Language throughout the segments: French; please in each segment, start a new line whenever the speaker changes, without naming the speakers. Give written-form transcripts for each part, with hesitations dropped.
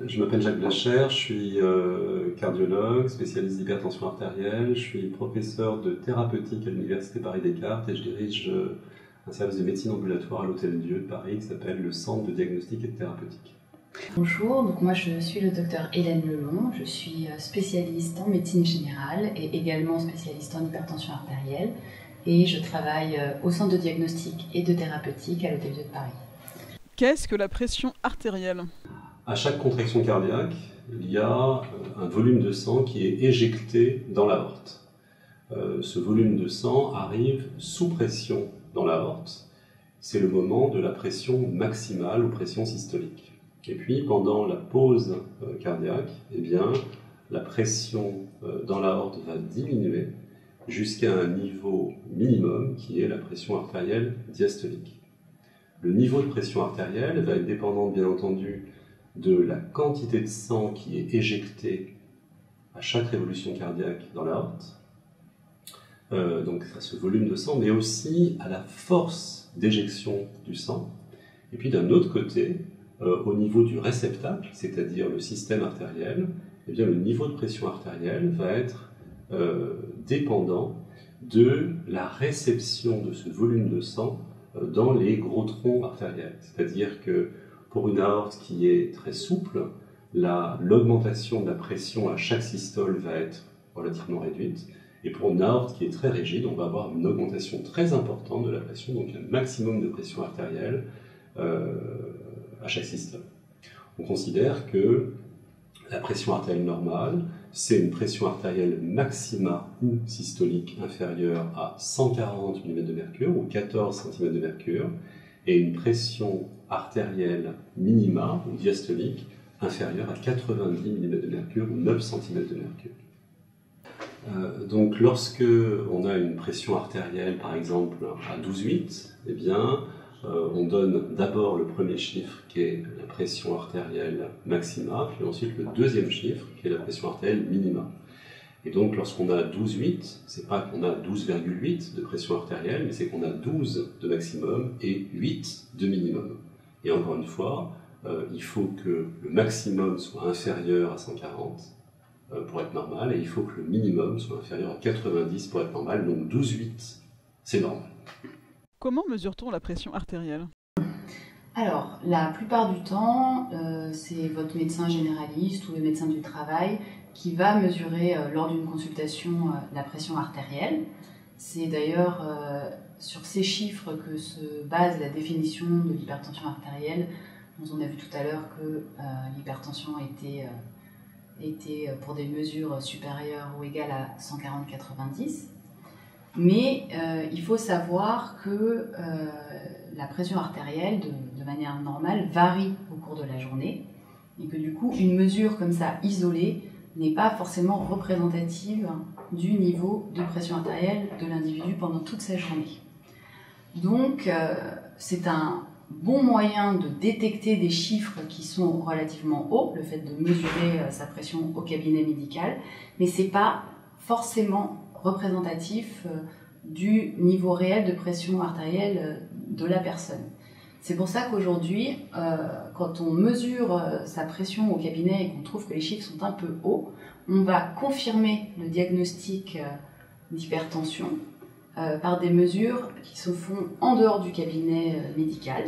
Je m'appelle Jacques Blacher, je suis cardiologue, spécialiste d'hypertension artérielle, je suis professeur de thérapeutique à l'Université Paris-Descartes et je dirige un service de médecine ambulatoire à l'Hôtel-Dieu de Paris qui s'appelle le Centre de diagnostic et de thérapeutique.
Bonjour, donc moi je suis le docteur Hélène Lelon, je suis spécialiste en médecine générale et également spécialiste en hypertension artérielle et je travaille au Centre de diagnostic et de thérapeutique à l'Hôtel-Dieu de Paris.
Qu'est-ce que la pression artérielle ?
À chaque contraction cardiaque, il y a un volume de sang qui est éjecté dans l'aorte. Ce volume de sang arrive sous pression dans l'aorte. C'est le moment de la pression maximale ou pression systolique. Et puis, pendant la pause cardiaque, eh bien, la pression dans l'aorte va diminuer jusqu'à un niveau minimum qui est la pression artérielle diastolique. Le niveau de pression artérielle va être dépendant, bien entendu, de la quantité de sang qui est éjectée à chaque révolution cardiaque dans l'aorte, donc à ce volume de sang, mais aussi à la force d'éjection du sang. Et puis d'un autre côté, au niveau du réceptacle, c'est-à-dire le système artériel, eh bien, le niveau de pression artérielle va être dépendant de la réception de ce volume de sang dans les gros troncs artériels. C'est-à-dire que pour une aorte qui est très souple, l'augmentation de la pression à chaque systole va être relativement réduite. Et pour une aorte qui est très rigide, on va avoir une augmentation très importante de la pression, donc un maximum de pression artérielle à chaque systole. On considère que la pression artérielle normale, c'est une pression artérielle maxima ou systolique inférieure à 140 mm de mercure ou 14 cm de mercure, et une pression artérielle minima ou diastolique inférieure à 90 mm de mercure ou 9 cm de mercure. Donc lorsque on a une pression artérielle par exemple à 12,8, eh bien on donne d'abord le premier chiffre qui est la pression artérielle maxima, puis ensuite le deuxième chiffre qui est la pression artérielle minima. Et donc lorsqu'on a 12,8, c'est pas qu'on a 12,8 de pression artérielle, mais c'est qu'on a 12 de maximum et 8 de minimum. Et encore une fois, il faut que le maximum soit inférieur à 140 pour être normal, et il faut que le minimum soit inférieur à 90 pour être normal, donc 12,8 c'est normal.
Comment mesure-t-on la pression artérielle ?
Alors, la plupart du temps, c'est votre médecin généraliste ou le médecin du travail qui va mesurer lors d'une consultation la pression artérielle. C'est d'ailleurs sur ces chiffres que se base la définition de l'hypertension artérielle, dont on a vu tout à l'heure que l'hypertension était pour des mesures supérieures ou égales à 140-90. Mais il faut savoir que la pression artérielle, de manière normale, varie au cours de la journée et que du coup, une mesure comme ça, isolée, n'est pas forcément représentative du niveau de pression artérielle de l'individu pendant toute sa journée. Donc, c'est un bon moyen de détecter des chiffres qui sont relativement hauts, le fait de mesurer sa pression au cabinet médical, mais ce n'est pas forcément représentatif du niveau réel de pression artérielle de la personne. C'est pour ça qu'aujourd'hui, quand on mesure sa pression au cabinet et qu'on trouve que les chiffres sont un peu hauts, on va confirmer le diagnostic d'hypertension par des mesures qui se font en dehors du cabinet médical.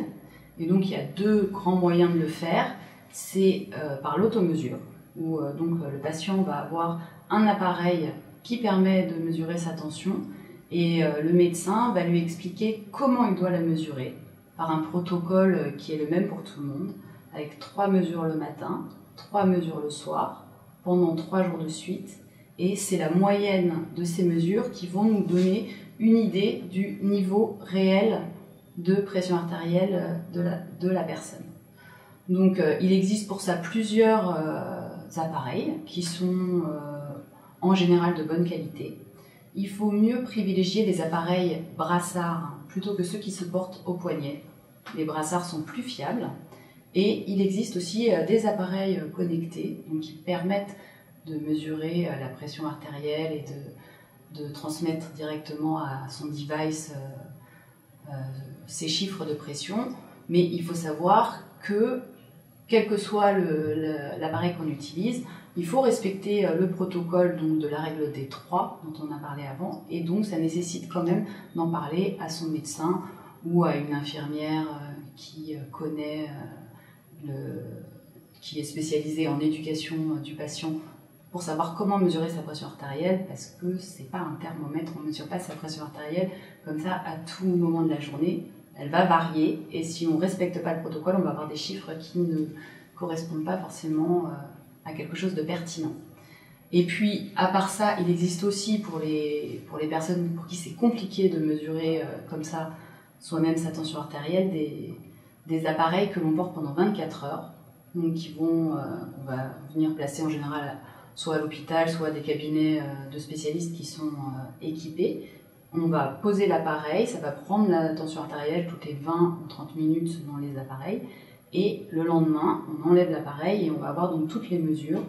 Et donc il y a deux grands moyens de le faire. C'est par l'automesure, où donc le patient va avoir un appareil qui permet de mesurer sa tension et le médecin va lui expliquer comment il doit la mesurer par un protocole qui est le même pour tout le monde, avec 3 mesures le matin, 3 mesures le soir, pendant 3 jours de suite. Et c'est la moyenne de ces mesures qui vont nous donner une idée du niveau réel de pression artérielle de la personne. Donc il existe pour ça plusieurs appareils qui sont en général de bonne qualité. Il faut mieux privilégier les appareils brassards plutôt que ceux qui se portent au poignet. Les brassards sont plus fiables. Et il existe aussi des appareils connectés donc qui permettent de mesurer la pression artérielle et de transmettre directement à son device ces chiffres de pression. Mais il faut savoir que quel que soit l'appareil qu'on utilise, il faut respecter le protocole donc, de la règle des 3 dont on a parlé avant, et donc ça nécessite quand même d'en parler à son médecin ou à une infirmière qui connaît, qui est spécialisée en éducation du patient pour savoir comment mesurer sa pression artérielle, parce que c'est pas un thermomètre, on ne mesure pas sa pression artérielle comme ça à tout moment de la journée. Elle va varier, et si on ne respecte pas le protocole, on va avoir des chiffres qui ne correspondent pas forcément à quelque chose de pertinent. Et puis, à part ça, il existe aussi pour les personnes pour qui c'est compliqué de mesurer comme ça soi-même sa tension artérielle, des appareils que l'on porte pendant 24 heures, donc on va venir placer en général soit à l'hôpital, soit à des cabinets de spécialistes qui sont équipés. On va poser l'appareil, ça va prendre la tension artérielle toutes les 20 ou 30 minutes selon les appareils, et le lendemain, on enlève l'appareil et on va avoir donc toutes les mesures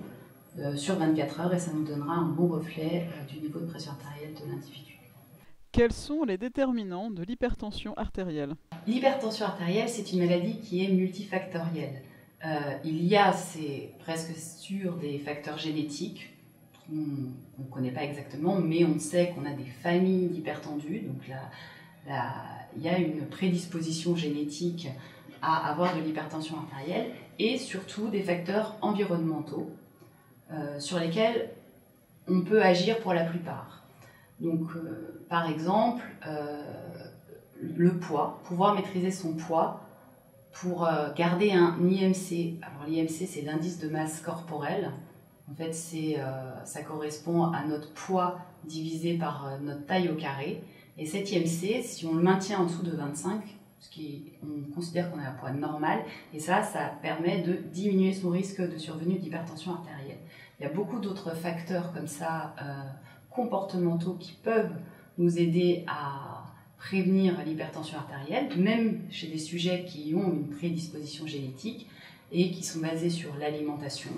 sur 24 heures, et ça nous donnera un bon reflet du niveau de pression artérielle de l'individu.
Quels sont les déterminants de l'hypertension artérielle?
L'hypertension artérielle, c'est une maladie qui est multifactorielle. Il y a, c'est presque sûr, des facteurs génétiques qu'on ne connaît pas exactement, mais on sait qu'on a des familles d'hypertendus, donc il y a une prédisposition génétique à avoir de l'hypertension artérielle, et surtout des facteurs environnementaux sur lesquels on peut agir pour la plupart. Donc, par exemple, le poids, pouvoir maîtriser son poids pour garder un IMC. Alors l'IMC, c'est l'indice de masse corporelle. En fait, ça correspond à notre poids divisé par notre taille au carré. Et cet IMC, si on le maintient en dessous de 25, on considère qu'on a un poids normal, et ça permet de diminuer son risque de survenue d'hypertension artérielle. Il y a beaucoup d'autres facteurs comme ça, comportementaux, qui peuvent nous aider à prévenir l'hypertension artérielle, même chez des sujets qui ont une prédisposition génétique et qui sont basés sur l'alimentation.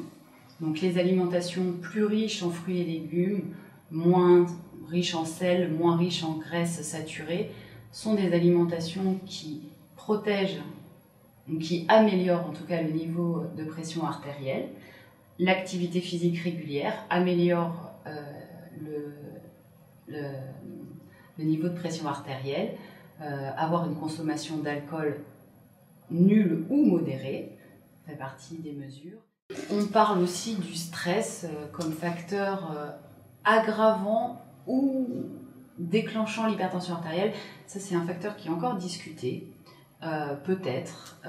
Donc les alimentations plus riches en fruits et légumes, moins riches en sel, moins riches en graisses saturées, sont des alimentations qui protègent, qui améliorent en tout cas le niveau de pression artérielle. L'activité physique régulière améliore le niveau de pression artérielle. Avoir une consommation d'alcool nulle ou modérée fait partie des mesures. On parle aussi du stress comme facteur aggravant ou déclenchant l'hypertension artérielle. Ça, c'est un facteur qui est encore discuté, peut-être.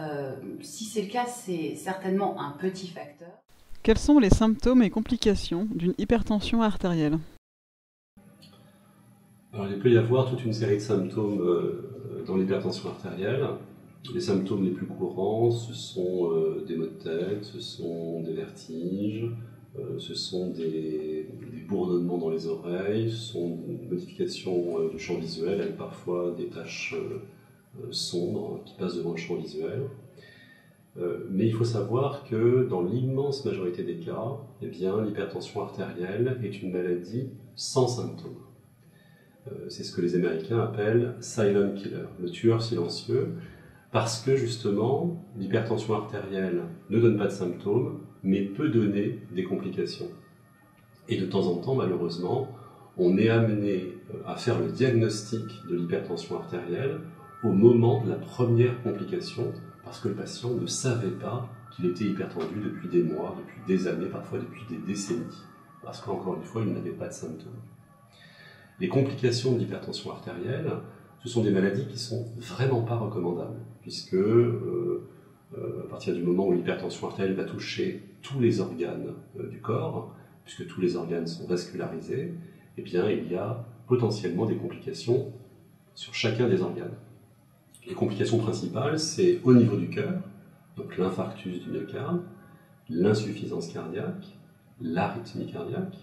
Si c'est le cas, c'est certainement un petit facteur.
Quels sont les symptômes et complications d'une hypertension artérielle?
Alors, il peut y avoir toute une série de symptômes dans l'hypertension artérielle. Les symptômes les plus courants, ce sont des maux de tête, ce sont des vertiges, ce sont des bourdonnements dans les oreilles, ce sont des modifications du champ visuel avec parfois des taches sombres qui passent devant le champ visuel. Mais il faut savoir que dans l'immense majorité des cas, eh bien, l'hypertension artérielle est une maladie sans symptômes. C'est ce que les Américains appellent « silent killer », le tueur silencieux, parce que justement, l'hypertension artérielle ne donne pas de symptômes, mais peut donner des complications. Et de temps en temps, malheureusement, on est amené à faire le diagnostic de l'hypertension artérielle au moment de la première complication, parce que le patient ne savait pas qu'il était hypertendu depuis des mois, depuis des années, parfois depuis des décennies, parce qu'encore une fois, il n'avait pas de symptômes. Les complications de l'hypertension artérielle, ce sont des maladies qui ne sont vraiment pas recommandables, puisque à partir du moment où l'hypertension artérielle va toucher tous les organes du corps, puisque tous les organes sont vascularisés, eh bien, il y a potentiellement des complications sur chacun des organes. Les complications principales, c'est au niveau du cœur, donc l'infarctus du myocarde, l'insuffisance cardiaque, l'arythmie cardiaque.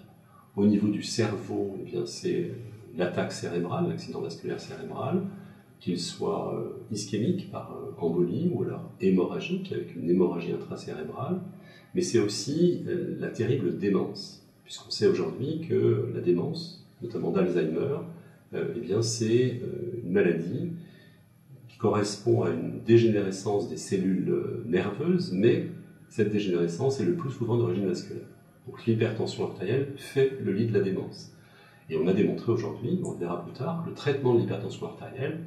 Au niveau du cerveau, eh bien, c'est l'attaque cérébrale, l'accident vasculaire cérébral, qu'il soit ischémique par embolie ou alors hémorragique avec une hémorragie intracérébrale. Mais c'est aussi la terrible démence, puisqu'on sait aujourd'hui que la démence, notamment d'Alzheimer, eh bien, c'est une maladie qui correspond à une dégénérescence des cellules nerveuses, mais cette dégénérescence est le plus souvent d'origine vasculaire. Donc l'hypertension artérielle fait le lit de la démence. Et on a démontré aujourd'hui, on le verra plus tard, que le traitement de l'hypertension artérielle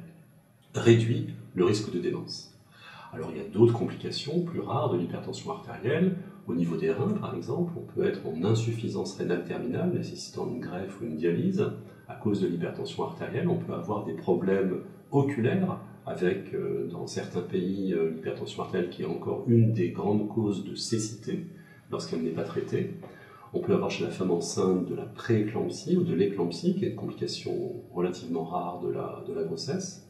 réduit le risque de démence. Alors il y a d'autres complications plus rares de l'hypertension artérielle. Au niveau des reins, par exemple, on peut être en insuffisance rénale terminale, nécessitant une greffe ou une dialyse. À cause de l'hypertension artérielle, on peut avoir des problèmes oculaires, avec, dans certains pays, l'hypertension artérielle qui est encore une des grandes causes de cécité lorsqu'elle n'est pas traitée. On peut avoir chez la femme enceinte de la prééclampsie ou de l'éclampsie, qui est une complication relativement rare de la grossesse.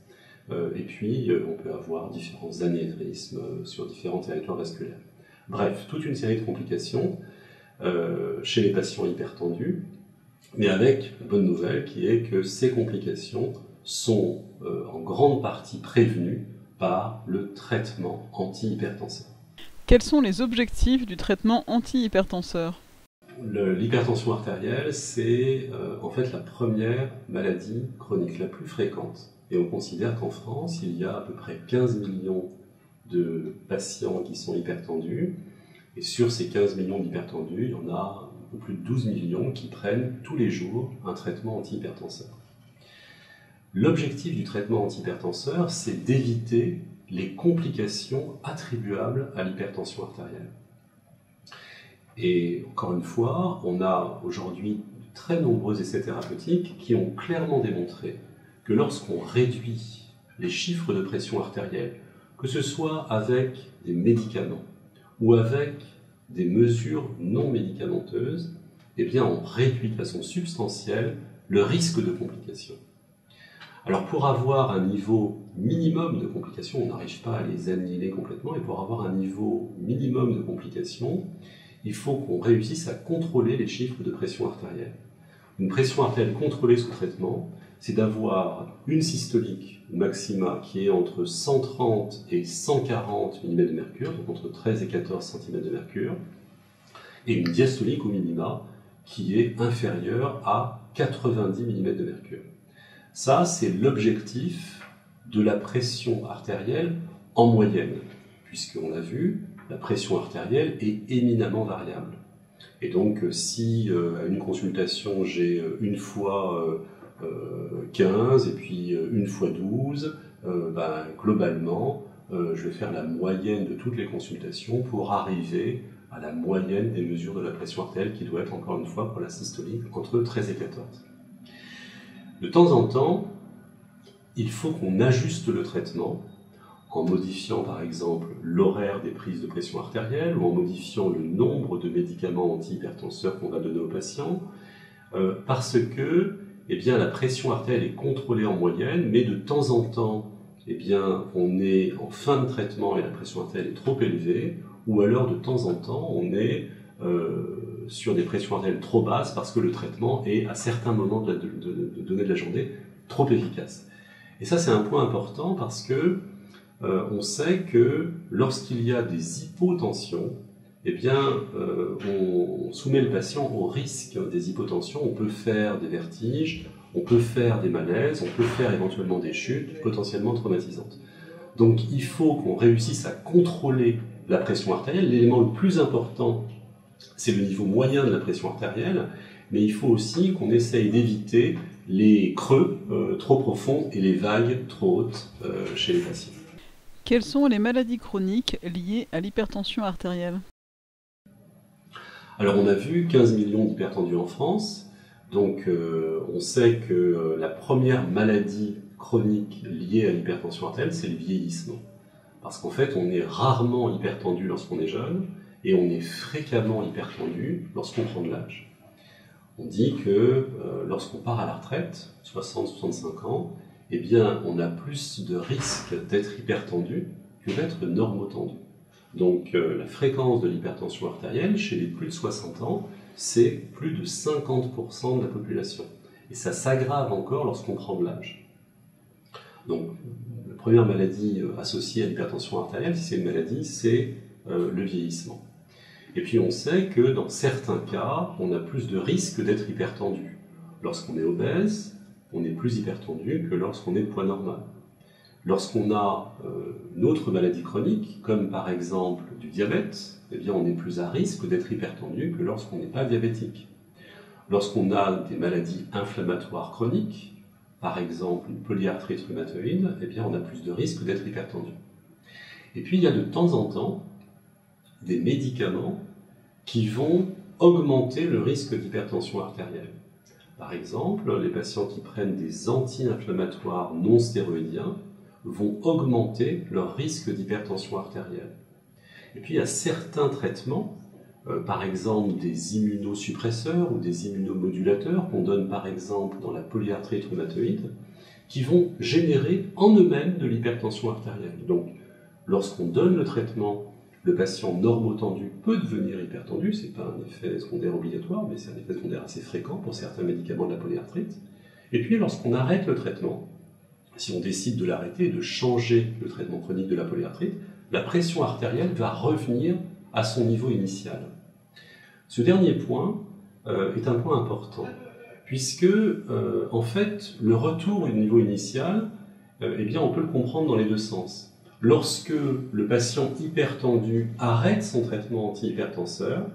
Et puis, on peut avoir différents anévrismes sur différents territoires vasculaires. Bref, toute une série de complications chez les patients hypertendus, mais avec la bonne nouvelle qui est que ces complications sont en grande partie prévenues par le traitement antihypertenseur.
Quels sont les objectifs du traitement antihypertenseur ?
L'hypertension artérielle, c'est en fait la première maladie chronique, la plus fréquente. Et on considère qu'en France, il y a à peu près 15 millions de patients qui sont hypertendus. Et sur ces 15 millions d'hypertendus, il y en a un peu plus de 12 millions qui prennent tous les jours un traitement antihypertenseur. L'objectif du traitement antihypertenseur, c'est d'éviter les complications attribuables à l'hypertension artérielle. Et encore une fois, on a aujourd'hui de très nombreux essais thérapeutiques qui ont clairement démontré que lorsqu'on réduit les chiffres de pression artérielle, que ce soit avec des médicaments ou avec des mesures non médicamenteuses, eh bien on réduit de façon substantielle le risque de complications. Alors pour avoir un niveau minimum de complications, on n'arrive pas à les annihiler complètement, et pour avoir un niveau minimum de complications, il faut qu'on réussisse à contrôler les chiffres de pression artérielle. Une pression artérielle contrôlée sous traitement, c'est d'avoir une systolique maxima qui est entre 130 et 140 mm de mercure, donc entre 13 et 14 cm de mercure, et une diastolique au minima qui est inférieure à 90 mm de mercure. Ça, c'est l'objectif de la pression artérielle en moyenne, puisqu'on l'a vu, la pression artérielle est éminemment variable. Et donc, si à une consultation, j'ai une fois 15 et puis une fois 12, globalement, je vais faire la moyenne de toutes les consultations pour arriver à la moyenne des mesures de la pression artérielle qui doit être, encore une fois, pour la systolique, entre 13 et 14. De temps en temps, il faut qu'on ajuste le traitement en modifiant par exemple l'horaire des prises de pression artérielle ou en modifiant le nombre de médicaments antihypertenseurs qu'on va donner aux patients, parce que la pression artérielle est contrôlée en moyenne, mais de temps en temps, on est en fin de traitement et la pression artérielle est trop élevée, ou alors de temps en temps, on est sur des pressions artérielles trop basses parce que le traitement est, à certains moments de donner de la journée, trop efficace. Et ça, c'est un point important parce que on sait que lorsqu'il y a des hypotensions, on soumet le patient au risque des hypotensions. On peut faire des vertiges, on peut faire des malaises, on peut faire éventuellement des chutes potentiellement traumatisantes. Donc il faut qu'on réussisse à contrôler la pression artérielle. L'élément le plus important, c'est le niveau moyen de la pression artérielle, mais il faut aussi qu'on essaye d'éviter les creux trop profonds et les vagues trop hautes chez les patients.
Quelles sont les maladies chroniques liées à l'hypertension artérielle ?
Alors on a vu 15 millions d'hypertendus en France, donc on sait que la première maladie chronique liée à l'hypertension artérielle, c'est le vieillissement. Parce qu'en fait, on est rarement hypertendu lorsqu'on est jeune, et on est fréquemment hypertendu lorsqu'on prend de l'âge. On dit que lorsqu'on part à la retraite, 60-65 ans, on a plus de risques d'être hypertendu que d'être normotendu. Donc la fréquence de l'hypertension artérielle chez les plus de 60 ans, c'est plus de 50% de la population. Et ça s'aggrave encore lorsqu'on prend de l'âge. Donc la première maladie associée à l'hypertension artérielle, si c'est une maladie, c'est le vieillissement. Et puis on sait que dans certains cas, on a plus de risques d'être hypertendu. Lorsqu'on est obèse, on est plus hypertendu que lorsqu'on est de poids normal. Lorsqu'on a une autre maladie chronique, comme par exemple du diabète, eh bien, on est plus à risque d'être hypertendu que lorsqu'on n'est pas diabétique. Lorsqu'on a des maladies inflammatoires chroniques, par exemple une polyarthrite rhumatoïde, eh bien, on a plus de risque d'être hypertendu. Et puis, il y a de temps en temps des médicaments qui vont augmenter le risque d'hypertension artérielle. Par exemple, les patients qui prennent des anti-inflammatoires non stéroïdiens vont augmenter leur risque d'hypertension artérielle. Et puis il y a certains traitements, par exemple des immunosuppresseurs ou des immunomodulateurs qu'on donne par exemple dans la polyarthrite rhumatoïde, qui vont générer en eux-mêmes de l'hypertension artérielle. Donc lorsqu'on donne le traitement, le patient normotendu peut devenir hypertendu, ce n'est pas un effet secondaire obligatoire, mais c'est un effet secondaire assez fréquent pour certains médicaments de la polyarthrite. Et puis lorsqu'on arrête le traitement, si on décide de l'arrêter et de changer le traitement chronique de la polyarthrite, la pression artérielle va revenir à son niveau initial. Ce dernier point est un point important, puisque en fait, le retour au niveau initial, eh bien, on peut le comprendre dans les deux sens. Lorsque le patient hypertendu arrête son traitement antihypertenseur,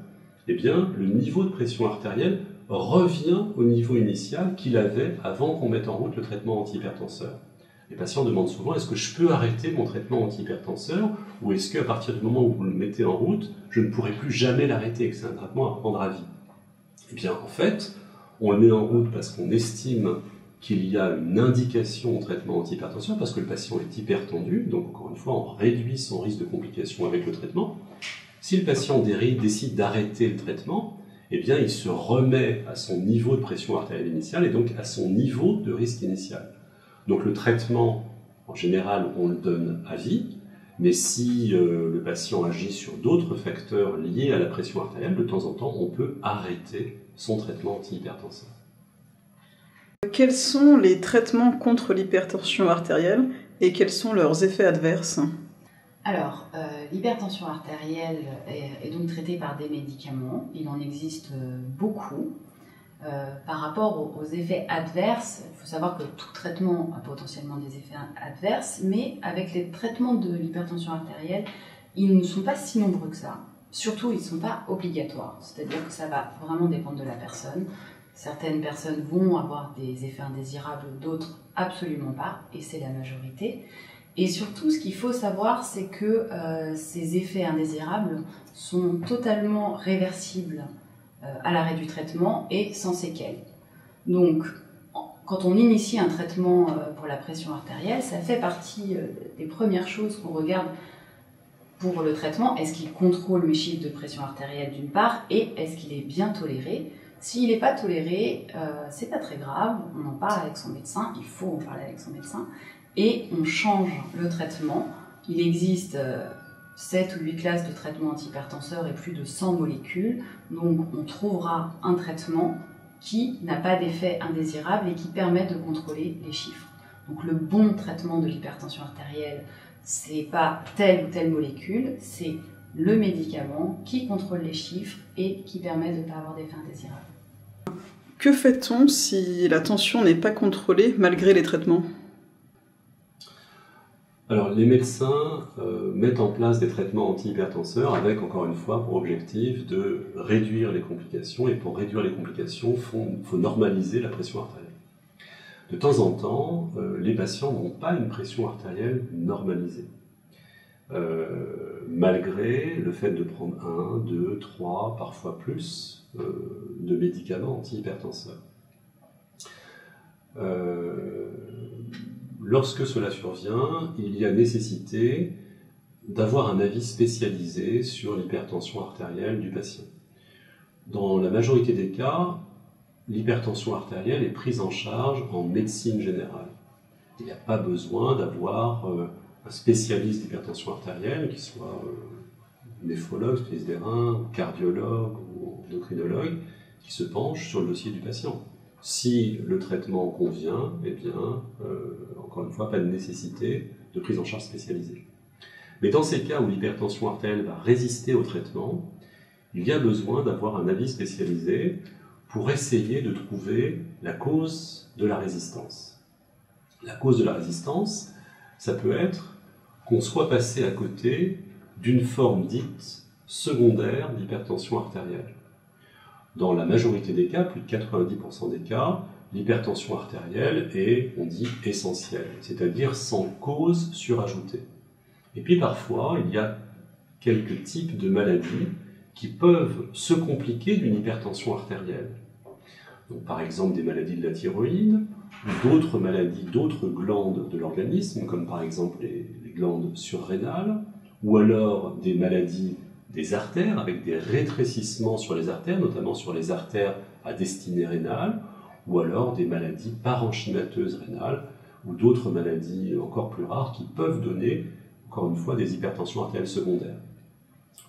eh bien, le niveau de pression artérielle revient au niveau initial qu'il avait avant qu'on mette en route le traitement antihypertenseur. Les patients demandent souvent, est-ce que je peux arrêter mon traitement antihypertenseur ou est-ce qu'à partir du moment où vous le mettez en route, je ne pourrai plus jamais l'arrêter et que c'est un traitement à prendre à vie? Eh bien, en fait, on le met en route parce qu'on estime qu'il y a une indication au traitement antihypertenseur parce que le patient est hypertendu, donc encore une fois, on réduit son risque de complications avec le traitement. Si le patient décide d'arrêter le traitement, eh bien, il se remet à son niveau de pression artérielle initiale et donc à son niveau de risque initial. Donc le traitement, en général, on le donne à vie, mais si le patient agit sur d'autres facteurs liés à la pression artérielle, de temps en temps, on peut arrêter son traitement antihypertenseur.
Quels sont les traitements contre l'hypertension artérielle et quels sont leurs effets adverses?
Alors, l'hypertension artérielle est donc traitée par des médicaments. Il en existe beaucoup. Par rapport aux effets adverses, il faut savoir que tout traitement a potentiellement des effets adverses, mais avec les traitements de l'hypertension artérielle, ils ne sont pas si nombreux que ça. Surtout, ils ne sont pas obligatoires, c'est-à-dire que ça va vraiment dépendre de la personne. Certaines personnes vont avoir des effets indésirables, d'autres absolument pas, et c'est la majorité. Et surtout, ce qu'il faut savoir, c'est que ces effets indésirables sont totalement réversibles à l'arrêt du traitement et sans séquelles. Donc, quand on initie un traitement pour la pression artérielle, ça fait partie des premières choses qu'on regarde pour le traitement. Est-ce qu'il contrôle mes chiffres de pression artérielle d'une part, et est-ce qu'il est bien toléré? S'il n'est pas toléré, c'est pas très grave, on en parle avec son médecin, il faut en parler avec son médecin, et on change le traitement. Il existe 7 ou 8 classes de traitement antihypertenseur et plus de 100 molécules, donc on trouvera un traitement qui n'a pas d'effet indésirable et qui permet de contrôler les chiffres. Donc le bon traitement de l'hypertension artérielle, c'est pas telle ou telle molécule, c'est le médicament qui contrôle les chiffres et qui permet de ne pas avoir d'effet indésirable.
Que fait-on si la tension n'est pas contrôlée malgré les traitements?
Alors, les médecins mettent en place des traitements antihypertenseurs avec, encore une fois, pour objectif de réduire les complications. Et pour réduire les complications, il faut normaliser la pression artérielle. De temps en temps, les patients n'ont pas une pression artérielle normalisée. Malgré le fait de prendre 1, 2, 3, parfois plus de médicaments antihypertenseurs. Lorsque cela survient, il y a nécessité d'avoir un avis spécialisé sur l'hypertension artérielle du patient. Dans la majorité des cas, l'hypertension artérielle est prise en charge en médecine générale. Il n'y a pas besoin d'avoir un spécialiste d'hypertension artérielle, qui soit néphrologue, spécialiste des reins, cardiologue ou endocrinologue, qui se penche sur le dossier du patient. Si le traitement convient, eh bien, encore une fois, pas de nécessité de prise en charge spécialisée. Mais dans ces cas où l'hypertension artérielle va résister au traitement, il y a besoin d'avoir un avis spécialisé pour essayer de trouver la cause de la résistance. La cause de la résistance, ça peut être qu'on soit passé à côté d'une forme dite secondaire d'hypertension artérielle. Dans la majorité des cas, plus de 90% des cas, l'hypertension artérielle est, on dit, essentielle, c'est-à-dire sans cause surajoutée. Et puis parfois, il y a quelques types de maladies qui peuvent se compliquer d'une hypertension artérielle. Donc, par exemple, des maladies de la thyroïde, ou d'autres maladies, d'autres glandes de l'organisme, comme par exemple les glandes surrénales, ou alors des maladies des artères, avec des rétrécissements sur les artères, notamment sur les artères à destinée rénale, ou alors des maladies parenchymateuses rénales, ou d'autres maladies encore plus rares qui peuvent donner, encore une fois, des hypertensions artérielles secondaires.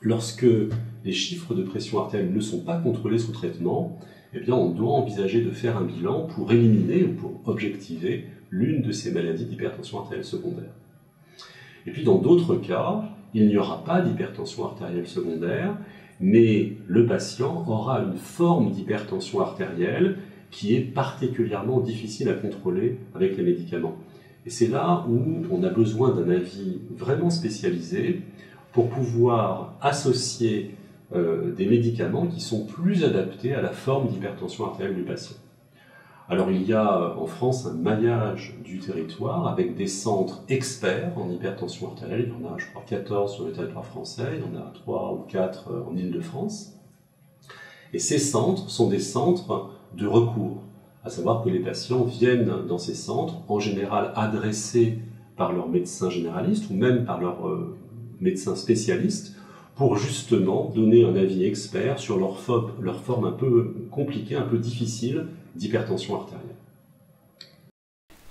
Lorsque les chiffres de pression artérielle ne sont pas contrôlés sous traitement, eh bien, on doit envisager de faire un bilan pour éliminer ou pour objectiver l'une de ces maladies d'hypertension artérielle secondaire. Et puis, dans d'autres cas, il n'y aura pas d'hypertension artérielle secondaire, mais le patient aura une forme d'hypertension artérielle qui est particulièrement difficile à contrôler avec les médicaments. Et c'est là où on a besoin d'un avis vraiment spécialisé pour pouvoir associer des médicaments qui sont plus adaptés à la forme d'hypertension artérielle du patient. Alors il y a en France un maillage du territoire avec des centres experts en hypertension artérielle. Il y en a, je crois, 14 sur le territoire français, il y en a 3 ou 4 en Île-de-France. Et ces centres sont des centres de recours, à savoir que les patients viennent dans ces centres, en général adressés par leur médecin généraliste ou même par leur médecin spécialiste, pour justement donner un avis expert sur leur forme un peu compliquée, un peu difficile d'hypertension artérielle.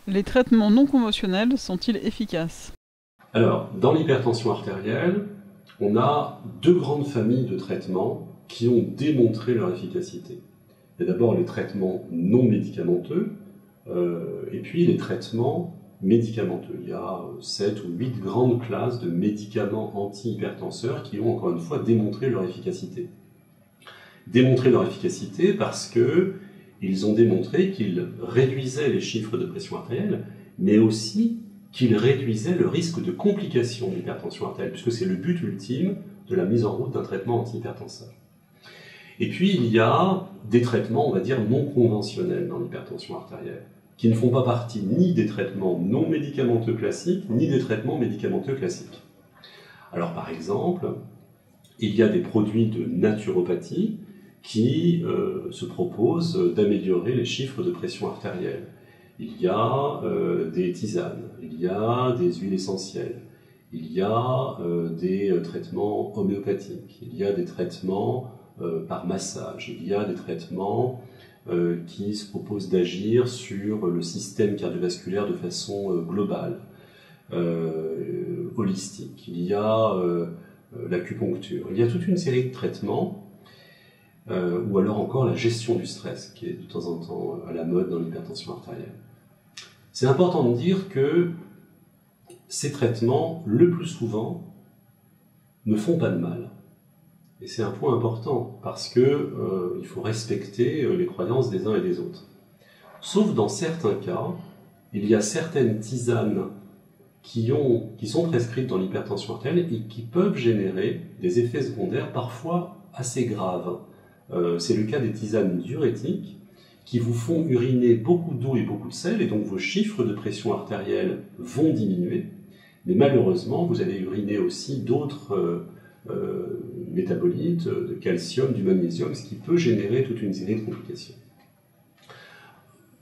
Les traitements non conventionnels sont-ils efficaces?
Alors, dans l'hypertension artérielle, on a deux grandes familles de traitements qui ont démontré leur efficacité. Il y a d'abord les traitements non médicamenteux, et puis les traitements médicamenteux. Il y a 7 ou 8 grandes classes de médicaments antihypertenseurs qui ont encore une fois démontré leur efficacité. Démontré leur efficacité parce qu'ils ont démontré qu'ils réduisaient les chiffres de pression artérielle, mais aussi qu'ils réduisaient le risque de complications d'hypertension artérielle, puisque c'est le but ultime de la mise en route d'un traitement antihypertenseur. Et puis il y a des traitements, on va dire, non conventionnels dans l'hypertension artérielle, qui ne font pas partie ni des traitements non médicamenteux classiques, ni des traitements médicamenteux classiques. Alors par exemple, il y a des produits de naturopathie qui se proposent d'améliorer les chiffres de pression artérielle. Il y a des tisanes, il y a des huiles essentielles, il y a des traitements homéopathiques, il y a des traitements par massage, il y a des traitements qui se proposent d'agir sur le système cardiovasculaire de façon globale, holistique. Il y a l'acupuncture. Il y a toute une série de traitements, ou alors encore la gestion du stress, qui est de temps en temps à la mode dans l'hypertension artérielle. C'est important de dire que ces traitements, le plus souvent, ne font pas de mal. Et c'est un point important, parce qu'il faut respecter les croyances des uns et des autres. Sauf dans certains cas, il y a certaines tisanes qui sont prescrites dans l'hypertension artérielle et qui peuvent générer des effets secondaires parfois assez graves. C'est le cas des tisanes diurétiques qui vous font uriner beaucoup d'eau et beaucoup de sel, et donc vos chiffres de pression artérielle vont diminuer, mais malheureusement vous allez uriner aussi d'autres métabolites, de calcium, du magnésium, ce qui peut générer toute une série de complications.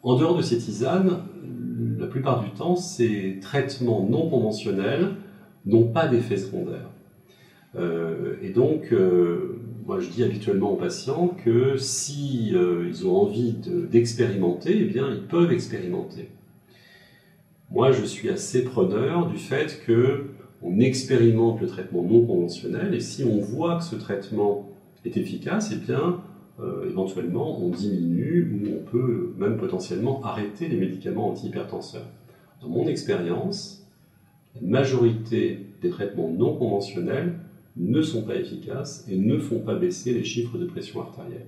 En dehors de ces tisanes, la plupart du temps, ces traitements non conventionnels n'ont pas d'effet secondaire. Et donc, moi je dis habituellement aux patients que si ils ont envie d'expérimenter, eh bien ils peuvent expérimenter. Moi je suis assez preneur du fait qu'on expérimente le traitement non conventionnel, et si on voit que ce traitement est efficace, eh bien éventuellement on diminue ou on peut même potentiellement arrêter les médicaments antihypertenseurs. Dans mon expérience, la majorité des traitements non conventionnels ne sont pas efficaces et ne font pas baisser les chiffres de pression artérielle.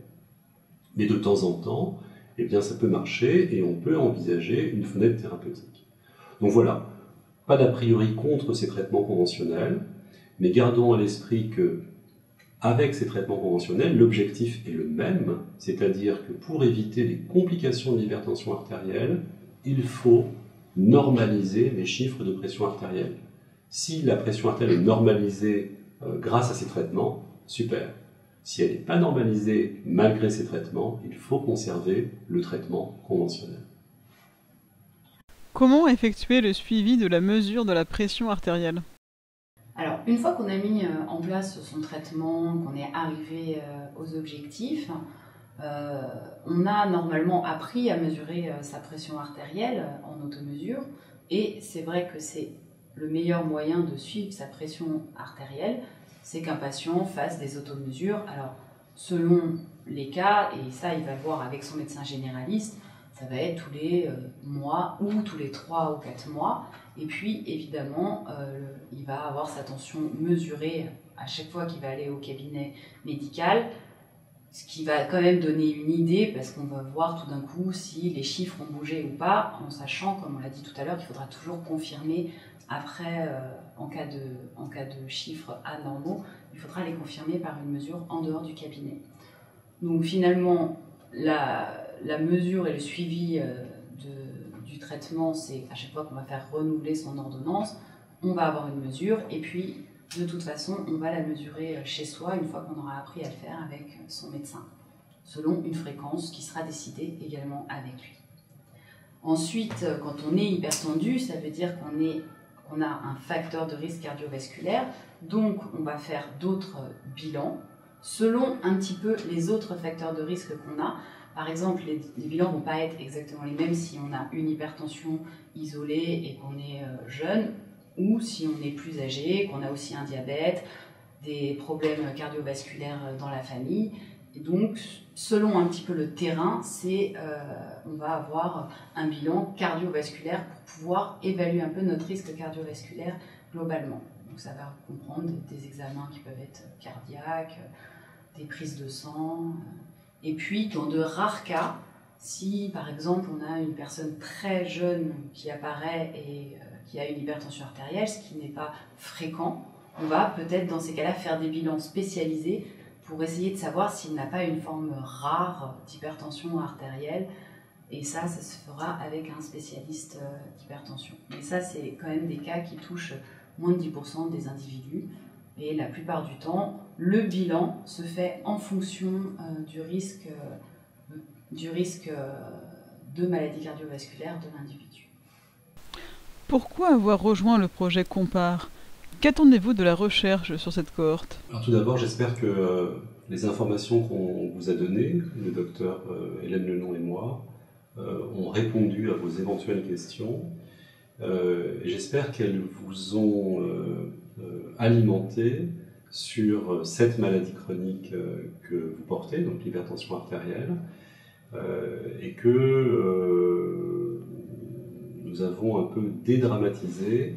Mais de temps en temps, eh bien, ça peut marcher et on peut envisager une fenêtre thérapeutique. Donc voilà, pas d'a priori contre ces traitements conventionnels, mais gardons à l'esprit que Avec ces traitements conventionnels, l'objectif est le même, c'est-à-dire que pour éviter les complications de l'hypertension artérielle, il faut normaliser les chiffres de pression artérielle. Si la pression artérielle est normalisée grâce à ces traitements, super. Si elle n'est pas normalisée malgré ces traitements, il faut conserver le traitement conventionnel.
Comment effectuer le suivi de la mesure de la pression artérielle ?
Alors, une fois qu'on a mis en place son traitement, qu'on est arrivé aux objectifs, on a normalement appris à mesurer sa pression artérielle en automesure, et c'est vrai que c'est le meilleur moyen de suivre sa pression artérielle, c'est qu'un patient fasse des automesures. Alors, selon les cas, et ça il va le voir avec son médecin généraliste, ça va être tous les mois ou tous les 3 ou 4 mois. Et puis, évidemment, il va avoir sa tension mesurée à chaque fois qu'il va aller au cabinet médical, ce qui va quand même donner une idée, parce qu'on va voir tout d'un coup si les chiffres ont bougé ou pas, en sachant, comme on l'a dit tout à l'heure, qu'il faudra toujours confirmer après, en cas de chiffres anormaux, il faudra les confirmer par une mesure en dehors du cabinet. Donc finalement, la mesure et le suivi du traitement, c'est à chaque fois qu'on va faire renouveler son ordonnance, on va avoir une mesure, et puis de toute façon, on va la mesurer chez soi une fois qu'on aura appris à le faire avec son médecin, selon une fréquence qui sera décidée également avec lui. Ensuite, quand on est hypertendu, ça veut dire qu'on a un facteur de risque cardiovasculaire, donc on va faire d'autres bilans selon un petit peu les autres facteurs de risque qu'on a. Par exemple, les bilans ne vont pas être exactement les mêmes si on a une hypertension isolée et qu'on est jeune, ou si on est plus âgé, qu'on a aussi un diabète, des problèmes cardiovasculaires dans la famille. Et donc, selon un petit peu le terrain, on va avoir un bilan cardiovasculaire pour pouvoir évaluer un peu notre risque cardiovasculaire globalement. Donc ça va comprendre des examens qui peuvent être cardiaques, des prises de sang. Et puis, dans de rares cas, si par exemple on a une personne très jeune qui apparaît et qui a une hypertension artérielle, ce qui n'est pas fréquent, on va peut-être dans ces cas-là faire des bilans spécialisés pour essayer de savoir s'il n'a pas une forme rare d'hypertension artérielle. Et ça se fera avec un spécialiste d'hypertension. Mais ça, c'est quand même des cas qui touchent moins de 10% des individus. Et la plupart du temps, le bilan se fait en fonction du risque de maladie cardiovasculaire de l'individu.
Pourquoi avoir rejoint le projet Compare ? Qu'attendez-vous de la recherche sur cette cohorte ?
Alors tout d'abord, j'espère que les informations qu'on vous a données, le docteur Hélène Lenon et moi, ont répondu à vos éventuelles questions. J'espère qu'elles vous ont alimenté sur cette maladie chronique que vous portez, donc l'hypertension artérielle, et que nous avons un peu dédramatisé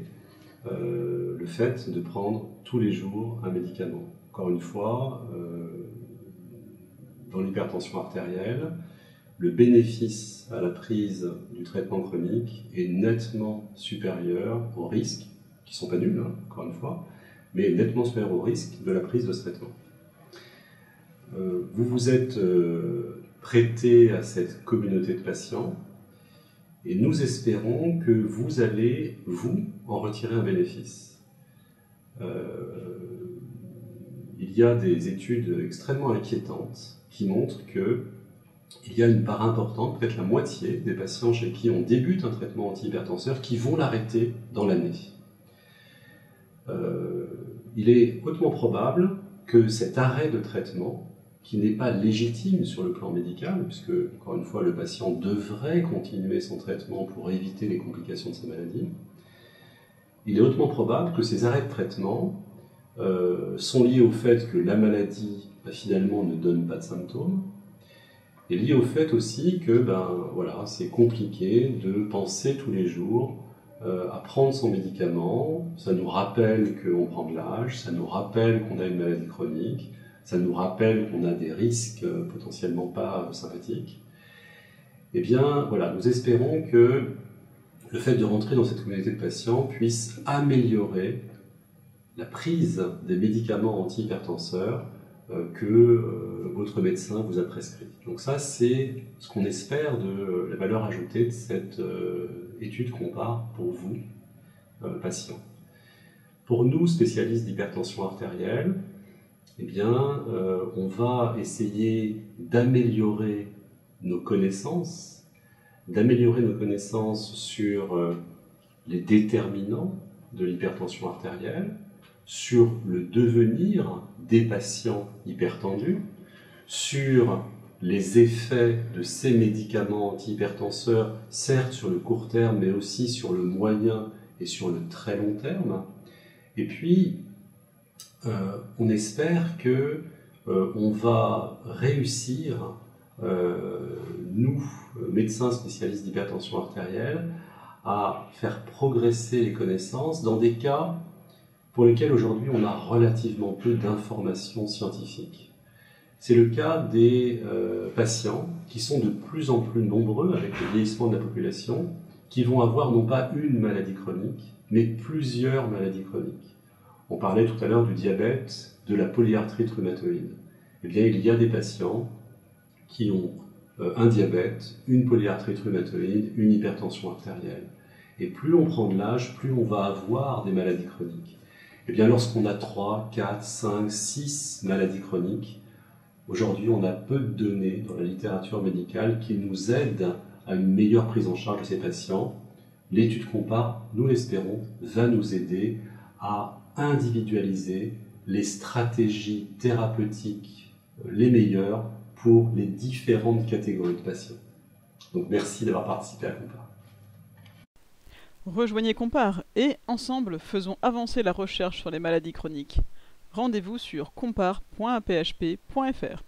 le fait de prendre tous les jours un médicament. Encore une fois, dans l'hypertension artérielle, le bénéfice à la prise du traitement chronique est nettement supérieur aux risques, qui ne sont pas nuls, hein, encore une fois, mais nettement supérieur aux risques de la prise de ce traitement. Vous vous êtes prêté à cette communauté de patients, et nous espérons que vous allez, vous, en retirer un bénéfice. Il y a des études extrêmement inquiétantes qui montrent qu'il y a une part importante, peut-être la moitié, des patients chez qui on débute un traitement antihypertenseur qui vont l'arrêter dans l'année. Il est hautement probable que cet arrêt de traitement, qui n'est pas légitime sur le plan médical, puisque, encore une fois, le patient devrait continuer son traitement pour éviter les complications de sa maladie, il est hautement probable que ces arrêts de traitement sont liés au fait que la maladie, finalement, ne donne pas de symptômes, et liés au fait aussi que c'est compliqué de penser tous les jours à prendre son médicament. Ça nous rappelle qu'on prend de l'âge, ça nous rappelle qu'on a une maladie chronique, ça nous rappelle qu'on a des risques potentiellement pas sympathiques. Eh bien, voilà, nous espérons que le fait de rentrer dans cette communauté de patients puisse améliorer la prise des médicaments antihypertenseurs que votre médecin vous a prescrit. Donc ça, c'est ce qu'on espère de la valeur ajoutée de cette étude compare pour vous, patients. Pour nous, spécialistes d'hypertension artérielle, eh bien, on va essayer d'améliorer nos connaissances sur les déterminants de l'hypertension artérielle, sur le devenir des patients hypertendus, sur les effets de ces médicaments antihypertenseurs, certes sur le court terme, mais aussi sur le moyen et sur le très long terme. Et puis, on espère que on va réussir, nous, médecins spécialistes d'hypertension artérielle, à faire progresser les connaissances dans des cas pour lesquels aujourd'hui on a relativement peu d'informations scientifiques. C'est le cas des patients qui sont de plus en plus nombreux avec le vieillissement de la population, qui vont avoir non pas une maladie chronique, mais plusieurs maladies chroniques. On parlait tout à l'heure du diabète, de la polyarthrite rhumatoïde. Eh bien, il y a des patients qui ont un diabète, une polyarthrite rhumatoïde, une hypertension artérielle. Et plus on prend de l'âge, plus on va avoir des maladies chroniques. Eh bien, lorsqu'on a 3, 4, 5, 6 maladies chroniques, aujourd'hui, on a peu de données dans la littérature médicale qui nous aident à une meilleure prise en charge de ces patients. L'étude compare, nous l'espérons, va nous aider à individualiser les stratégies thérapeutiques les meilleures pour les différentes catégories de patients. Donc merci d'avoir participé à Compare.
Rejoignez Compare et, ensemble, faisons avancer la recherche sur les maladies chroniques. Rendez-vous sur compare.aphp.fr.